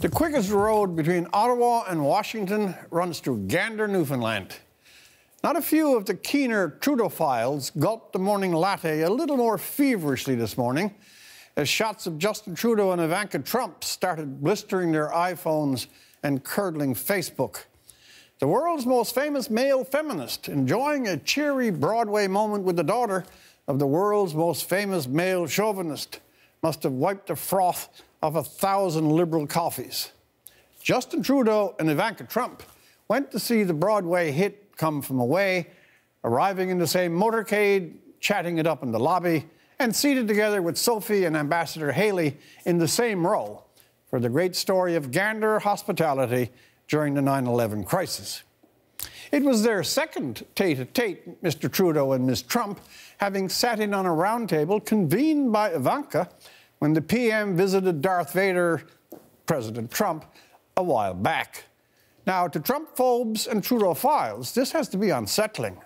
The quickest road between Ottawa and Washington runs through Gander, Newfoundland. Not a few of the keener Trudeau-philes gulped the morning latte a little more feverishly this morning as shots of Justin Trudeau and Ivanka Trump started blistering their iPhones and curdling Facebook. The world's most famous male feminist enjoying a cheery Broadway moment with the daughter of the world's most famous male chauvinist must have wiped the froth of 1,000 Liberal coffees. Justin Trudeau and Ivanka Trump went to see the Broadway hit Come From Away, arriving in the same motorcade, chatting it up in the lobby, and seated together with Sophie and Ambassador Haley in the same row for the great story of Gander hospitality during the 9/11 crisis. It was their second tete-a-tete, Mr. Trudeau and Ms. Trump, having sat in on a round table convened by Ivanka when the PM visited Darth Vader, President Trump, a while back. Now, to Trump-phobes and Trudeau-philes, this has to be unsettling.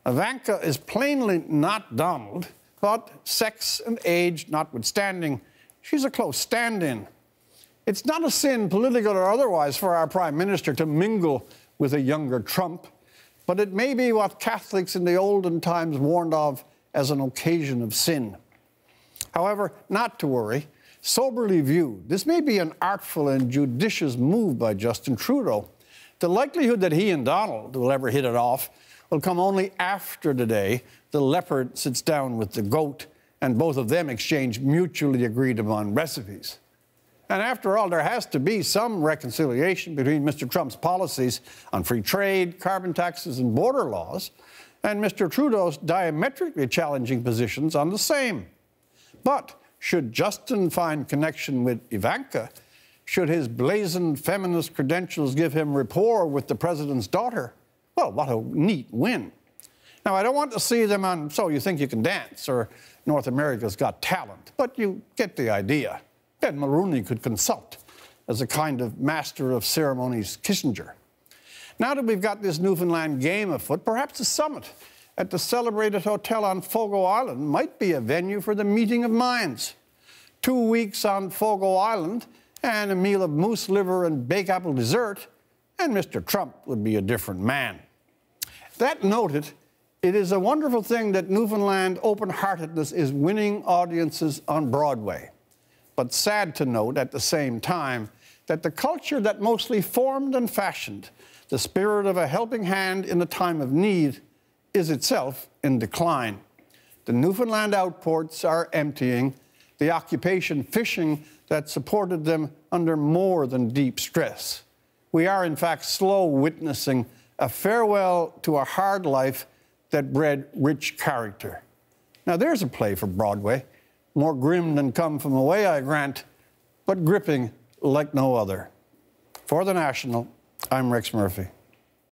Ivanka is plainly not Donald, but sex and age notwithstanding, she's a close stand-in. It's not a sin, political or otherwise, for our Prime Minister to mingle with a younger Trump, but it may be what Catholics in the olden times warned of as an occasion of sin. However, not to worry. Soberly viewed, this may be an artful and judicious move by Justin Trudeau. The likelihood that he and Donald will ever hit it off will come only after the day the leopard sits down with the goat and both of them exchange mutually agreed upon recipes. And after all, there has to be some reconciliation between Mr. Trump's policies on free trade, carbon taxes, and border laws, and Mr. Trudeau's diametrically challenging positions on the same. But should Justin find connection with Ivanka, should his blazoned feminist credentials give him rapport with the president's daughter, well, what a neat win. Now, I don't want to see them on So You Think You Can Dance or North America's Got Talent, but you get the idea. Ben Mulroney could consult as a kind of master of ceremonies Kissinger. Now that we've got this Newfoundland game afoot, perhaps a summit at the celebrated hotel on Fogo Island might be a venue for the meeting of minds. 2 weeks on Fogo Island and a meal of moose liver and bake apple dessert, and Mr. Trump would be a different man. That noted, it is a wonderful thing that Newfoundland open-heartedness is winning audiences on Broadway. But sad to note at the same time that the culture that mostly formed and fashioned the spirit of a helping hand in a time of need is itself in decline. The Newfoundland outports are emptying, the occupation fishing that supported them under more than deep stress. We are, in fact, slow witnessing a farewell to a hard life that bred rich character. Now, there's a play for Broadway, more grim than Come From Away, I grant, but gripping like no other. For The National, I'm Rex Murphy.